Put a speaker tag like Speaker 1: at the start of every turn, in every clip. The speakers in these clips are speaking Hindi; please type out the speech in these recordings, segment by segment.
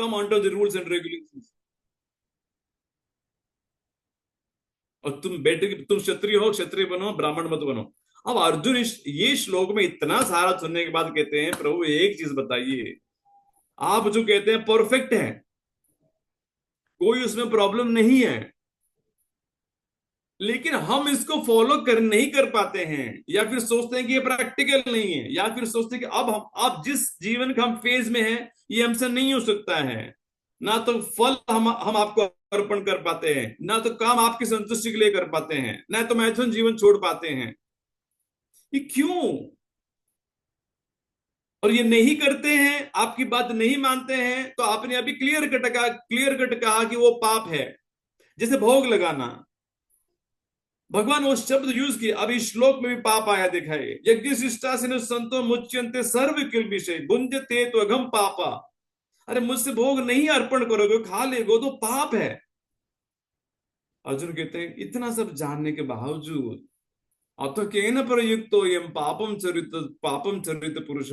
Speaker 1: come under the rules and regulations. और तुम बेटे तुम क्षत्रिय हो, क्षत्रिय बनो, ब्राह्मण मत बनो। अब अर्जुन ये श्लोक में इतना सारा सुनने के बाद कहते हैं प्रभु एक चीज बताइए, आप जो कहते हैं परफेक्ट है, कोई उसमें प्रॉब्लम नहीं है, लेकिन हम इसको फॉलो नहीं कर पाते हैं, या फिर सोचते हैं कि ये प्रैक्टिकल नहीं है, या फिर सोचते हैं कि अब हम आप जिस जीवन का हम फेज में हैं ये हमसे नहीं हो सकता है, ना तो फल हम आपको अर्पण कर पाते हैं, ना तो काम आपकी संतुष्टि के लिए कर पाते हैं, ना तो मैथुन जीवन छोड़ पाते हैं। ये क्यों? और ये नहीं करते हैं, आपकी बात नहीं मानते हैं, तो आपने अभी क्लियर कट कहा कि वो पाप है। जैसे भोग लगाना, भगवान वो शब्द यूज किया, अभी श्लोक में भी पाप आया देखा है, यज्ञ शिष्टा से संतो मुच्यंते सर्व किल विषय बुंजते तो अघम पापा। अरे मुझसे भोग नहीं अर्पण करोगे, खा लेगो तो पाप है। अर्जुन कहते हैं इतना सब जानने के बावजूद अथ केन प्रयुक्तो यम पापम चरित पुरुष,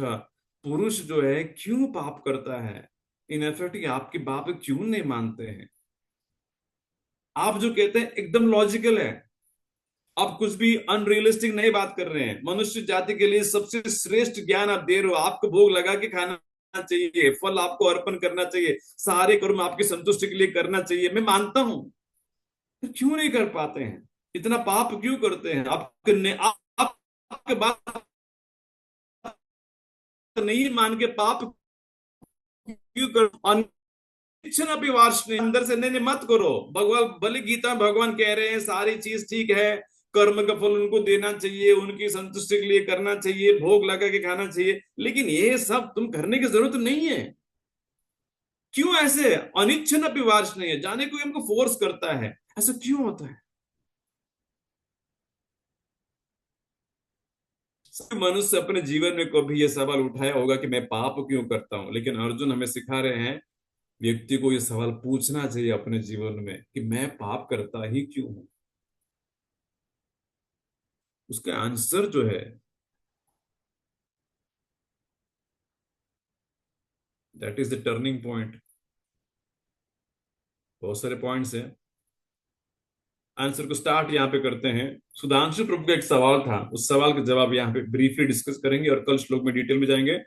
Speaker 1: पुरुष जो है क्यों पाप करता है? इन एफेक्ट आपकी बात क्यों नहीं मानते हैं? आप जो कहते हैं एकदम लॉजिकल है, आप कुछ भी अनरियलिस्टिक नहीं बात कर रहे हैं। मनुष्य जाति के लिए सबसे श्रेष्ठ ज्ञान आप दे रहे हो, आपको भोग लगा के खाना चाहिए, फल आपको अर्पण करना चाहिए, सारे कर्म आपकी संतुष्टि के लिए करना चाहिए, मैं मानता हूं, तो क्यों नहीं कर पाते हैं? इतना पाप क्यों करते हैं? आपके बात नहीं मान के पाप क्यों कर? इच्छा भी वार्ष नहीं, अंदर से नहीं मत करो। भगवान भले गीता भगवान कह रहे हैं सारी चीज ठीक है, कर्म का फल उनको देना चाहिए, उनकी संतुष्टि के लिए करना चाहिए, भोग लगा के खाना चाहिए, लेकिन ये सब तुम करने की जरूरत नहीं है। क्यों ऐसे? अनिच्छन अपनी वार्ष नहीं है, जाने कोई हमको फोर्स करता है, ऐसा क्यों होता है? मनुष्य अपने जीवन में कभी यह सवाल उठाया होगा कि मैं पाप क्यों करता हूं, लेकिन अर्जुन हमें सिखा रहे हैं व्यक्ति को यह सवाल पूछना चाहिए अपने जीवन में कि मैं पाप करता ही क्यों हूं। उसका आंसर जो है that is the turning point. बहुत सारे पॉइंट्स हैं, आंसर को स्टार्ट यहाँ पे करते हैं। सुधांशु प्रभु का एक सवाल था, उस सवाल का जवाब यहाँ पे ब्रीफली डिस्कस करेंगे और कल श्लोक में डिटेल में जाएंगे।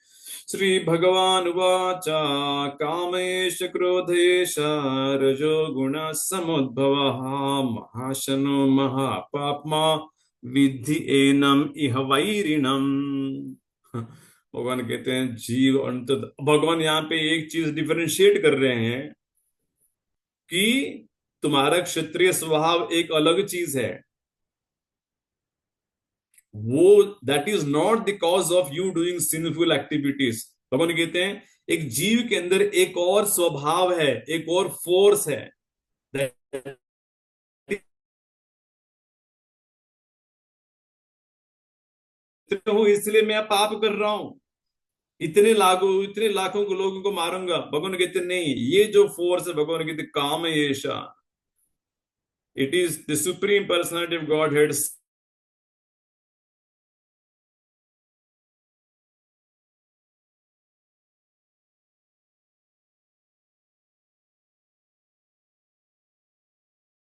Speaker 1: श्री भगवान उवाच कामेश क्रोधेश रजो गुण समुद्भव महाशनो महापाप्मा विद्धि एनम इह वैरिणम। भगवान कहते हैं जीव अंत, भगवान यहाँ पे एक चीज डिफरेंशिएट कर रहे हैं कि तुम्हारा क्षत्रिय स्वभाव एक अलग चीज है, वो that is not the cause of you doing sinful activities. भगवान कहते हैं एक जीव के अंदर एक और स्वभाव है, एक और फोर्स है, इसलिए मैं पाप कर रहा हूं, इतने लाखों को लोगों को मारूंगा। भगवान कहते नहीं, ये जो फोर्स है भगवान कहते काम है, ये it is the supreme personality of God head